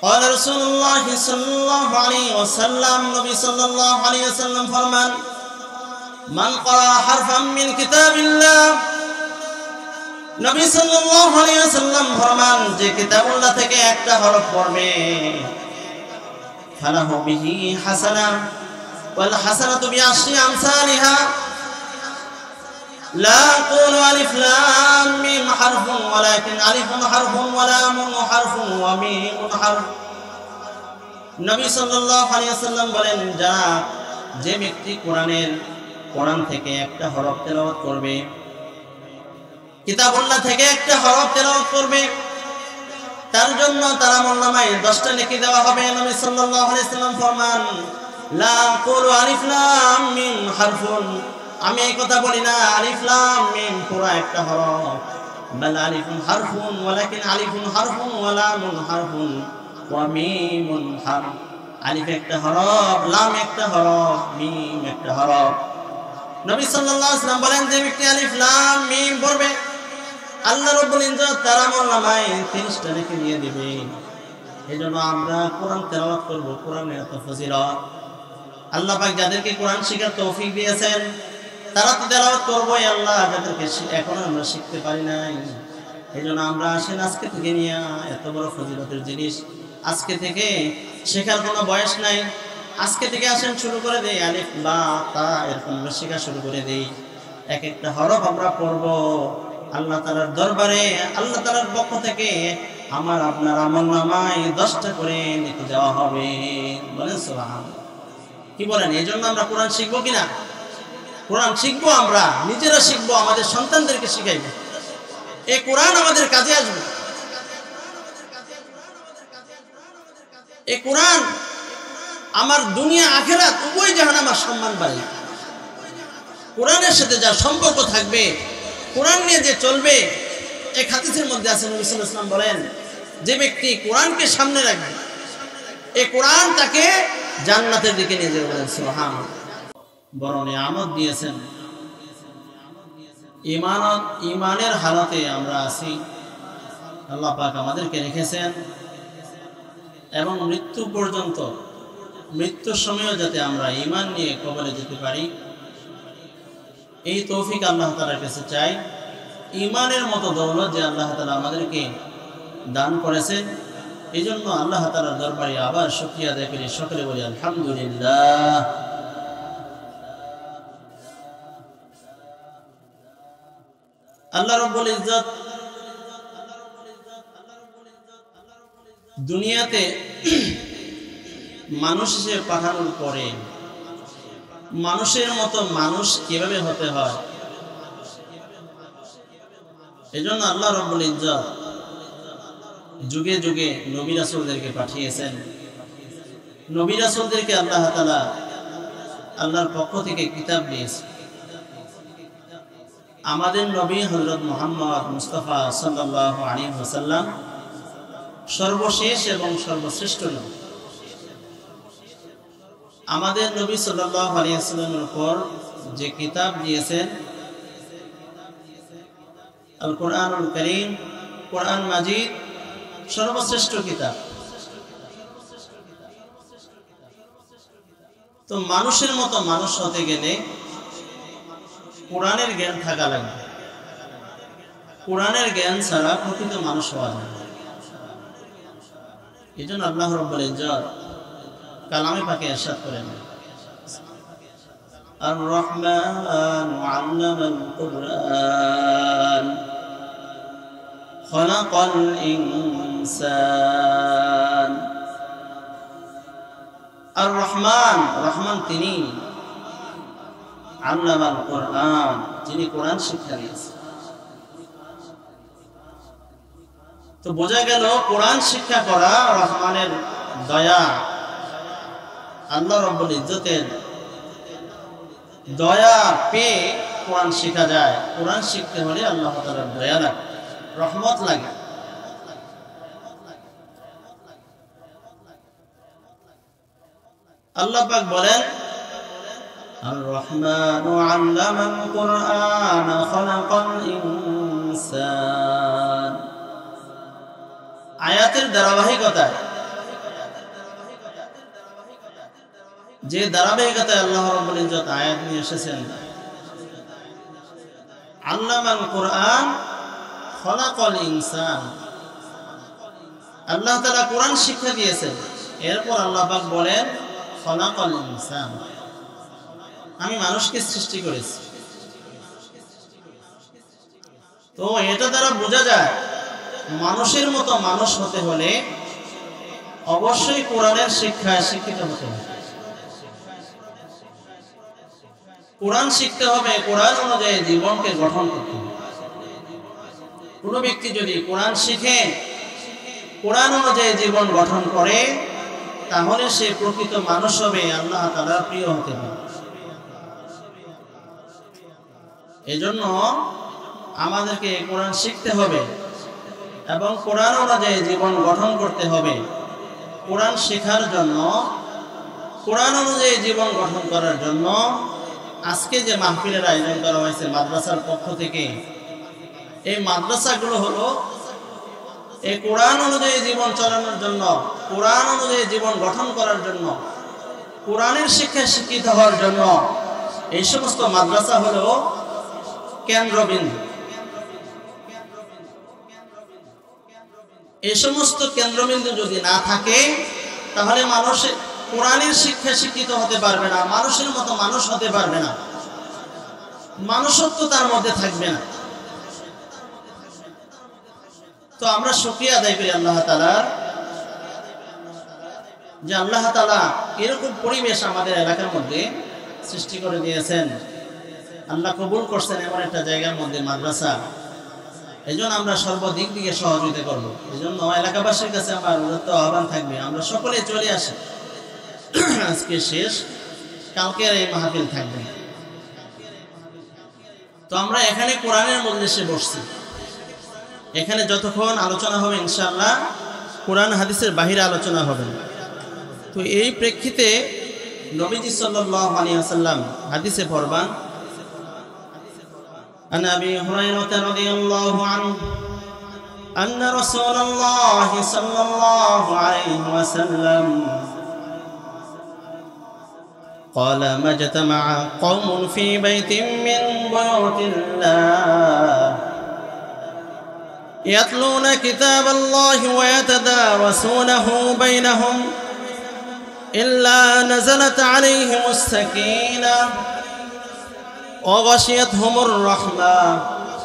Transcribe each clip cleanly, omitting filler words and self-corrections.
قال رسول الله صلى الله عليه وسلم نبي صلى الله عليه وسلم فرمان من قرأ حرفا من كتاب الله নবী সাল্লাল্লাহু আলাইহি ওয়াসাল্লাম ফরমান যে কিতাবুল্লাহ থেকে একটা হরফ পড়বে ফালাহু বিহি হাসানা ওয়াল হাসানাতু বিআশরি আমসালিহা লা আকুলু আলিফ লাম মিম হারফুন ওয়ালাকিন আলিফুন হারফুন ওয়া লামুন হারফুন ওয়া মিমুন হারফ। নবী সাল্লাল্লাহু আলাইহি ওয়াসাল্লাম বলেন যে ব্যক্তি কোরআন থেকে একটা হরফ তেলাওয়াত করবে, কিতাবুল্লাহ থেকে একটা হরফ তেলাওয়াত করবে, তার জন্য তার আমলনামায় 10টা নেকি দেওয়া হবে। নবী সাল্লাল্লাহু আলাইহি ওয়াসাল্লাম ফরমান লা আকুলু আলিফ লাম মিম হারফুন, আমি এই কথা বলি না আলিফ লাম মিম পুরো একটা হরফ, বাল আলিফুন হারফুন ওয়ালাকিন আলিফুন হারফুন ওয়া লামুন হারফুন ওয়া মিমুন হারফ। আলিফ একটা হরফ, লাম একটা হরফ, মিম একটা হরফ। নবী সাল্লাল্লাহু আলাইহি ওয়াসাল্লাম বলেন যে ব্যক্তি আলিফ লাম মিম পড়বে আল্লাহ রাব্বুল ইজ্জত তার আমলনামায় 30টা নেকি দিয়ে দিবে। এজন্য আমরা কোরআন তেলাওয়াত করব। কোরআনের এত ফজিলত, আল্লাহ পাক যাদেরকে কোরআন শেখার তৌফিক দিয়েছেন তারা তো তেলাওয়াত করবই। আল্লাহ যাদেরকে এখনো আমরা শিখতে পারি নাই, এজন্য আমরা আসেন আজকে থেকে নিয়ে এত বড় ফজিলতের জিনিস আজকে থেকে শেখার কোনো বয়স নাই। আজকে থেকে আসেন শুরু করে দেই, আলিফ বা তা এরকম শেখা শুরু করে দেই। এক একটা হরফ আমরা পড়ব। আল্লাহ তাআলার দরবারে আল্লাহ তাআলার পক্ষ থেকে আমার আপনার আমলনামায় 10টা করে নেকি দেওয়া হবে। বলেন সুবহানাল্লাহ। কি বলেন? এই জন্য আমরা কোরআন শিখবো কিনা? কোরআন শিখবো, আমরা নিজেরা শিখবো, আমাদের সন্তানদেরকে শিখাইবো। এই কোরআন আমাদের কাজে আসবে। এই কোরআন আমার দুনিয়া আখিরাত উভয় জাহান আমার সম্মান বাড়াবে। কোরআনের সাথে যার সম্পর্ক থাকবে, কোরআন নিয়ে যে চলবে, এক হাদিসের মধ্যে আছে নবী সাল্লাল্লাহু আলাইহি ওয়াসাল্লাম বলেন যে ব্যক্তি কোরআনকে সামনে রাখবে এই কোরআন তাকে জান্নাতের দিকে নিয়ে যাবে। বলেন সুবহানাল্লাহ। বড় নিয়ামত দিয়েছেন। ঈমানের হালতে আমরা আছি, আল্লাহ পাক আমাদেরকে রেখেছেন এবং মৃত্যু পর্যন্ত, মৃত্যুর সময়ও যাতে আমরা ঈমান নিয়ে কবরে যেতে পারি এই তৌফিক আল্লাহ তাআলার কাছে চাই। ঈমানের মতো দৌলত যে আল্লাহ তাআলা আমাদেরকে দান করেছেন, এই জন্য আল্লাহ তাআলার দরবারে আবার শুকরিয়া আদায় করি। সকলে বলি আলহামদুলিল্লাহ। আল্লাহ রাব্বুল ইজ্জত দুনিয়াতে মানুষ হিসেবে পাঠানোর পরে মানুষের মতো মানুষ কিভাবে হতে হয়, এজন্য আল্লাহ রাব্বুল ইজ্জত যুগে যুগে নবী রাসূলদেরকে পাঠিয়েছেন। নবী রাসূলদেরকে আল্লাহ তাআলা আল্লাহর পক্ষ থেকে কিতাব দিয়েছেন। আমাদের নবী হযরত মুহাম্মদ মুস্তাফা সাল্লাল্লাহু আলাইহি ওয়াসাল্লাম সর্বশেষ এবং সর্বশ্রেষ্ঠ নবী। আমাদের নবী সাল্লাল্লাহু আলাইহি ওয়াসাল্লামের উপর যে কিতাব দিয়েছেন আল কোরআনুল কারীম, কোরআন মাজিদ সর্বশ্রেষ্ঠ কিতাব। তো মানুষের মতো মানুষ হতে গেলে কোরআনের জ্ঞান থাকা লাগবে। কোরআনের জ্ঞান ছাড়া প্রকৃত মানুষ হওয়া যায় না। এই জন্য আল্লাহ রাব্বুল ইজ্জত কালামে পাকে ইরশাদ করেন আর রহমান আল্লামাল কুরআন খলাকাল ইনসান। আর রহমান, রহমান তিনি, আল্লামাল কুরআন যিনি কোরআন শিক্ষা দিয়েছেন। তো বোঝা গেল কোরআন শিক্ষা করা রহমানের দয়া, আল্লাহ রাব্বুল ইজ্জতের দয়া পেয়ে কোরআন শেখা যায়। কোরআন শিখতে হলে আল্লাহ তাআলার দয়া লাগে, রহমত লাগে। আল্লাহ পাক বলেন আর রহমানু আল্লামাল কুরআন খলাকাল ইনসান। আয়াতের ধারাবাহিকতায় যে ধারাবাহিকতায় আল্লাহ রাব্বুল ইজ্জত আয়াত নিয়ে এসেছেন, আল্লামাল কোরআন খলাকাল ইনসান, আল্লাহ তাআলা কোরআন শিক্ষা দিয়েছেন। এরপর আল্লাহ পাক বলেন খলাকাল ইনসান, আমি মানুষকে সৃষ্টি করেছি। তো এটা দ্বারা বোঝা যায় মানুষের মতো মানুষ হতে হলে অবশ্যই কোরআনের শিক্ষায় শিক্ষিত হতে হবে। কোরআন শিখতে হবে, কোরআন অনুযায়ী জীবনকে গঠন করতে হবে। কোনো ব্যক্তি যদি কোরআন শিখে, কোরআন অনুযায়ী জীবন গঠন করে, তাহলে সে প্রকৃত মানুষ হবে, আল্লাহ তাআলার প্রিয় হতে হবে। এজন্য আমাদেরকে কোরআন শিখতে হবে এবং কোরআন অনুযায়ী জীবন গঠন করতে হবে। কোরআন শেখার জন্য, কোরআন অনুযায়ী জীবন গঠন করার জন্য আজকে যে মাহফিলের আয়োজন করা হয়েছে মাদ্রাসার পক্ষ থেকে, এই মাদ্রাসাগুলো হলো এই কোরআন অনুযায়ী জীবন চালানোর জন্য, কোরআন অনুযায়ী জীবন গঠন করার জন্য, কোরআনের শিক্ষায় শিক্ষিত হওয়ার জন্য এই সমস্ত মাদ্রাসা হলো কেন্দ্রবিন্দু। এই সমস্ত কেন্দ্রবিন্দু যদি না থাকে, তাহলে মানুষ কোরআনের শিক্ষায় শিক্ষিত হতে পারবে না, মানুষের মতো মানুষ হতে পারবে না, মানুষত্ব তার মধ্যে থাকবে না। তো আমরা শুকরিয়া আদায় করি আল্লাহ তাআলার, যে আল্লাহ তাআলা এরকম পরিবেশ আমাদের এলাকার মধ্যে সৃষ্টি করে দিয়েছেন। আল্লাহ কবুল করছেন এমন একটা জায়গার মধ্যে মাদ্রাসা। এই জন্য আমরা সর্বদিক থেকে সহযোগিতা করবো। এই জন্য এলাকাবাসীর কাছে আমার আহ্বান থাকবে, আমরা সকলে চলে আসি। আজকে শেষ, কালকের এই মাহফিল থাকবে। তো আমরা এখানে কোরআনের মজলিসে বসছি, এখানে যতক্ষণ আলোচনা হবে ইনশাআল্লাহ কোরআন হাদিসের বাহিরে আলোচনা হবে না। তো এই প্রেক্ষিতে নবীজি সাল্লাল্লাহু আলাইহি ওয়াসাল্লাম হাদিসে ফরমান, عن أبي هريرة رضي الله عنه أن رسول الله صلى الله عليه وسلم قال ما اجتمع قوم في بيت من بيوت الله يتلون كتاب الله ويتدارسونه بينهم إلا نزلت عليهم السكينة وغشيتهم الرحمة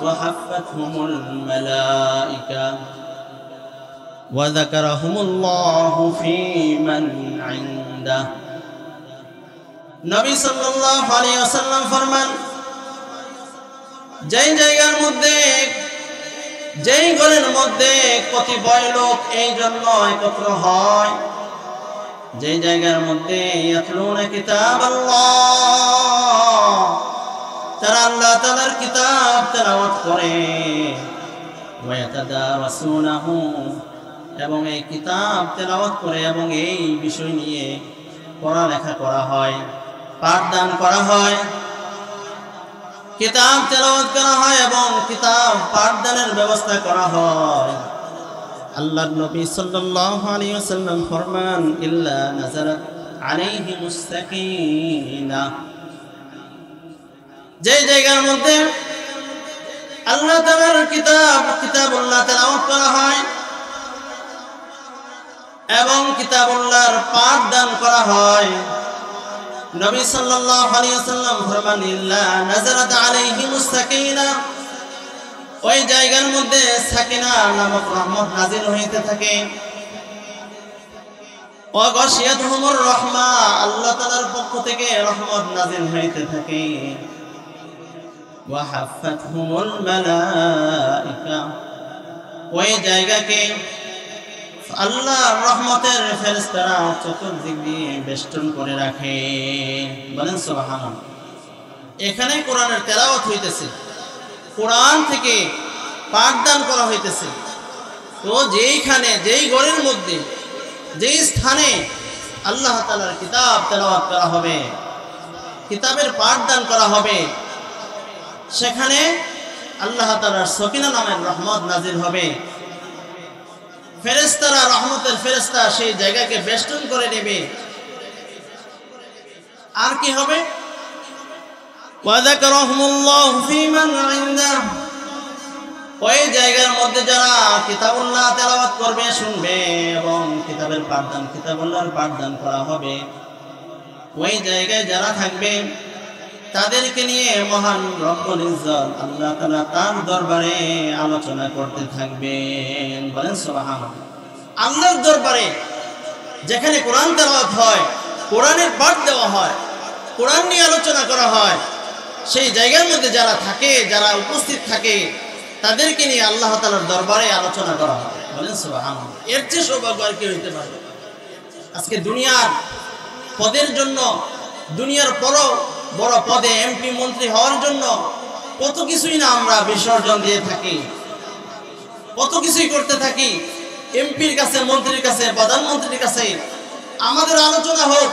وحفتهم الملائكة وذكرهم الله في من عنده। নবী সাল্লাল্লাহু আলাইহি ওয়াসাল্লাম ফরমান, যেই জায়গার মধ্যে, যেই ঘরের মধ্যে কতিপয় লোক এই জন্য একত্র হয়, যেই জায়গার মধ্যে ইয়াতলুনা কিতাবাল্লাহ, তারা আল্লাহ তাআলার কিতাব তেলাওয়াত করে, ওয়া ইয়াতাদারাসুনাহু, এবং এই কিতাব তেলাওয়াত করে এবং এই বিষয় নিয়ে পড়ালেখা করা হয়, পাঠদান করা হয়, কিতাব তেলাওয়াত করা হয় এবং কিতাব পাঠদানের ব্যবস্থা করা হয়। আল্লাহর নবী সাল্লাল্লাহু আলাইহি ওয়াসাল্লাম ফরমান, ইল্লা নাযালাত আলাইহিমুস সাকিনাহ, যে জায়গার মধ্যে আল্লাহ তাআলার কিতাবুল্লাহ তেলাওয়াত করা হয় এবং কিতাবুল্লাহর পাঠদান করা হয়, নবী সাল্লাল্লাহু আলাইহি ওয়াসাল্লাম ফরমান, ইল্লা নাযালাত আলাইহিমুস সাকিনাহ, ওই জায়গার মধ্যে সাকিনা নামক রহমত নাযিল হইতে থাকে। ওয়া গাশিয়াতুহুমুর রাহমা, আল্লাহ তাআলার পক্ষ থেকে রহমত নাযিল হইতে থাকে। ওয়া হাফাতহুমুল মালায়েকা, ওই জায়গাকে আল্লাহর রহমতের ফেরেশতারা চতুর্দিক দিয়ে বেষ্টন করে রাখে। বলেন সুবহানাল্লাহ। এখানে কোরআনের তেলাওয়াত হইতেছে, কোরআন থেকে পাঠদান করা হইতেছে। তো যেইখানে, যেই ঘরের মধ্যে, যেই স্থানে আল্লাহ তাআলার কিতাব তেলাওয়াত করা হবে, কিতাবের পাঠদান করা হবে, সেখানে আল্লাহ তাআলার সকিনা নামের রহমত নাজিল হবে। ফেরেশতারা, রহমতের ফেরেশতা সেই জায়গাকে বেষ্টন করে নেবে আর কি হবে? ওয়াযাকারাহুমুল্লাহু ফীমান ইনদাহ, ওই জায়গার মধ্যে যারা কিতাবুল্লাহ তেলাওয়াত করবে, শুনবে এবং কিতাবের পাঠদান, কিতাবুল্লাহর পাঠদান করা হবে, ওই জায়গায় যারা থাকবে তাদেরকে নিয়ে মহান রব্বুল ইজ্জত আল্লাহ তাআলা তার দরবারে আলোচনা করতে থাকবেন। বলেন সুবহানাল্লাহ। আল্লাহর দরবারে যেখানে কোরআন তেলাওয়াত হয়, কোরআনের পাঠ দেওয়া হয়, কোরআন নিয়ে আলোচনা করা হয়, সেই জায়গার মধ্যে যারা থাকে, যারা উপস্থিত থাকে, তাদেরকে নিয়ে আল্লাহ তাআলার দরবারে আলোচনা করা হয়। বলেন সুবহানাল্লাহ। এর চেয়ে সৌভাগ্য আর কি হইতে পারে? আজকে দুনিয়ার পদের জন্য, দুনিয়ার বড় পদে এমপি মন্ত্রী হওয়ার জন্য কত কিছুই না আমরা বিসর্জন দিয়ে থাকি, কত কিছুই করতে থাকি। এমপির কাছে, মন্ত্রীর কাছে, প্রধানমন্ত্রীর কাছে আমাদের আলোচনা হোক,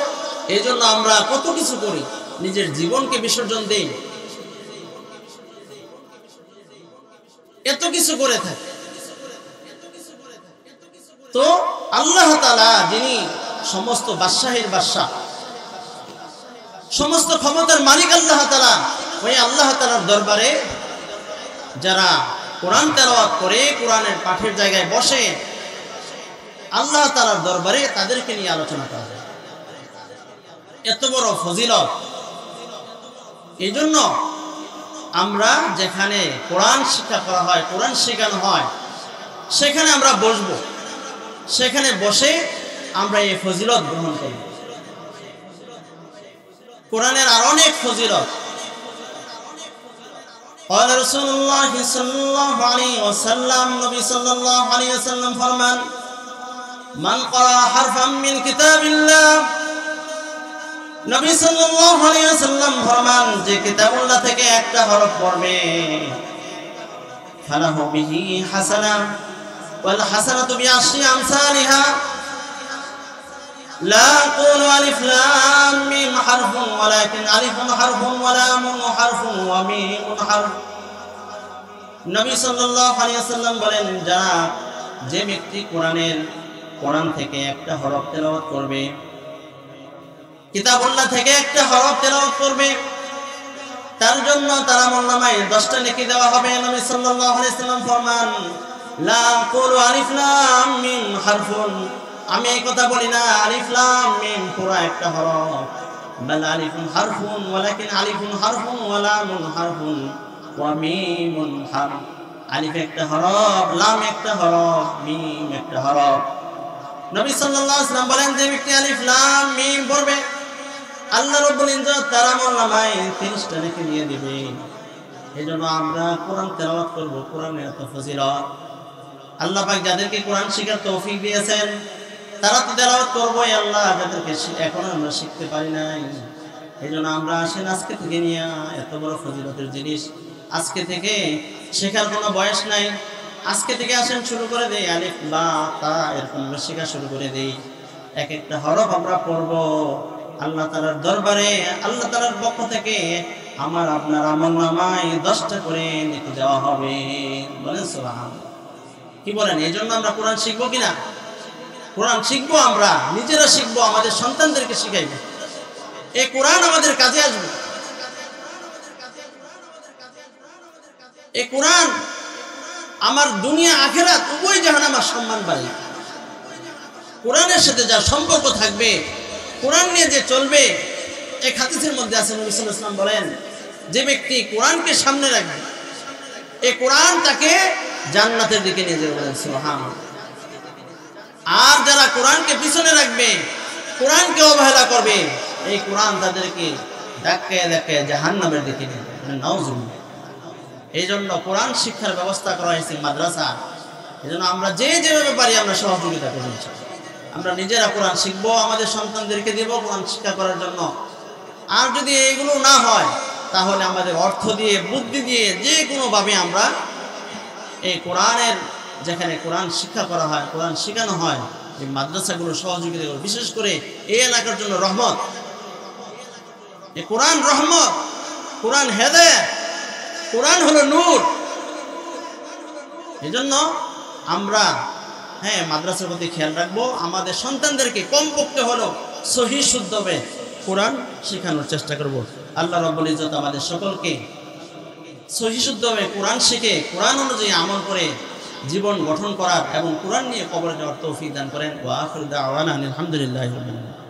এই জন্য আমরা কত কিছু করি, নিজের জীবনকে বিসর্জন দেই, এত কিছু করে থাকি। তো আল্লাহ তাআলা যিনি সমস্ত বাদশাহের বাদশাহ, সমস্ত ক্ষমতার মালিক আল্লাহ তাআলা, ওই আল্লাহ তাআলার দরবারে যারা কোরআন তেলাওয়াত করে, কোরআনের পাঠের জায়গায় বসে, আল্লাহ তাআলার দরবারে তাদেরকে নিয়ে আলোচনা করা হয়। এত বড় ফজিলত। এই জন্য আমরা যেখানে কোরআন শিক্ষা করা হয়, কোরআন শেখানো হয়, সেখানে আমরা বসবো, সেখানে বসে আমরা এই ফজিলত গ্রহণ করব। কোরআনের আর অনেক ফজিলত। قال رسول الله صلى الله عليه وسلم, নবী সাল্লাল্লাহু আলাইহি ওয়াসাল্লাম ফরমান, মান ক্বারা হারফাম মিন কিতাবিল্লাহ, নবী সাল্লাল্লাহু আলাইহি ওয়াসাল্লাম ফরমান, যে কিতাবুল্লাহ থেকে একটা হরফ পড়বে, ফালাহু বিহি হাসানাহ ওয়াল হাসানাতু বিআশরি আমসালিহা, লা আকুলু আলিফ লাম মিম হারফুন ওয়ালাকিন আলিফুন হারফুন ওয়া লামুন হারফুন ওয়া মিমুন হারফ। নবী সাল্লাল্লাহু আলাইহি ওয়াসাল্লাম বলেন, যে ব্যক্তি কোরআন থেকে একটা হরফ তেলাওয়াত করবে, কিতাবুল্লাহ থেকে একটা হরফ তেলাওয়াত করবে, তার জন্য তার আমলনামায় 10টা নেকি দেওয়া হবে। নবী সাল্লাল্লাহু আলাইহি ওয়াসাল্লাম ফরমান, লা আকুলু আলিফ লাম মিম হারফুন, আমি এই কথা বলি না আলিফ লাম মিম পুরো একটা হরফ, বাল আলিফুন হারফুন ওয়ালাকিন আলিফুন হারফুন ওয়া লামুন হারফুন ওয়া মিমুন হারফ। আলিফ একটা হরফ, লাম একটা হরফ, মিম একটা হরফ। নবী সাল্লাল্লাহু আলাইহি ওয়াসাল্লাম বলেন, যে ব্যক্তি আলিফ লাম মিম পড়বে, আল্লাহ রাব্বুল ইজ্জত তার আমলনামায় 30টা নেকি দিয়ে দিবে। এজন্য আমরা কোরআন তেলাওয়াত করব। কোরআনের এত ফজিলত। আল্লাহ পাক যাদেরকে কোরআন শেখার তৌফিক দিয়েছেন, তারা তো তেলাওয়াত করবোই। আল্লাহ যাদেরকে এখন আমরা শিখতে পারি নাই, এজন্য আমরা আসেন আজকে থেকে নিয়ে, এত বড় ফজিলতের জিনিস আজকে থেকে শেখার কোনো বয়স নাই। আজকে থেকে আসেন শুরু করে দেই, আলিফ বা তা এরকম আমরা শেখা শুরু করে দেই। এক একটা হরফ আমরা পড়ব। আল্লাহ তাআলার দরবারে আল্লাহ তাআলার পক্ষ থেকে আমার আপনার আমলনামায় 10টা করে নেকি দেওয়া হবে। বলেন সুবহানাল্লাহ। কি বলেন? এই জন্য আমরা কোরআন শিখবো কিনা? কোরআন শিখবো, আমরা নিজেরা শিখবো, আমাদের সন্তানদেরকে শিখাইবো। এই কোরআন আমাদের কাজে আসবে। এই কোরআন আমার দুনিয়া আখিরাত উভয় জাহানে আমার সম্মান বাড়ে। কোরআনের সাথে যার সম্পর্ক থাকবে, কোরআন নিয়ে যে চলবে, এক হাদিসের মধ্যে আছে, নবী সাল্লাল্লাহু আলাইহি ওয়াসাল্লাম বলেন, যে ব্যক্তি কোরআনকে সামনে রাখবে, এই কোরআন তাকে জান্নাতের দিকে নিয়ে যাবে। বলেন সুবহানাল্লাহ। আর যারা কোরআনকে পিছনে রাখবে, কোরআনকে অবহেলা করবে, এই কোরআন তাদেরকে ধাক্কায় ধাক্কায় জাহান্নামের দিকে নিয়ে যাবে। নাউজুবিল্লাহ। এই জন্য কোরআন শিক্ষার ব্যবস্থা করা হয়েছে মাদ্রাসা। এই জন্য আমরা যেভাবে পারি আমরা সহযোগিতা করব। আমরা নিজেরা কোরআন শিখবো, আমাদের সন্তানদেরকে দেব কোরআন শিক্ষা করার জন্য। আর যদি এগুলো না হয়, তাহলে আমাদের অর্থ দিয়ে, বুদ্ধি দিয়ে, যে কোনোভাবে আমরা এই কোরআনের, যেখানে কোরআন শিক্ষা করা হয়, কোরআন শেখানো হয়, এই মাদ্রাসাগুলো সহযোগিতা করব। বিশেষ করে এই এলাকার জন্য রহমত। এই কোরআন রহমত, কোরআন হেদায়েত, কোরআন হলো নূর। এই জন্য আমরা মাদ্রাসার প্রতি খেয়াল রাখবো। আমাদের সন্তানদেরকে কমপক্ষে হলো সহি শুদ্ধভাবে কোরআন শেখানোর চেষ্টা করব। আল্লাহ রাব্বুল ইজ্জত আমাদের সকলকে সহিশুদ্ধভাবে কোরআন শিখে কোরআন অনুযায়ী আমল করে জীবন গঠন করার এবং কোরআন নিয়ে কবরে যাওয়ার তৌফিক দান করেন। ওয়া আখিরু দাওয়ানা আলহামদুলিল্লাহি রাব্বিল আলামিন।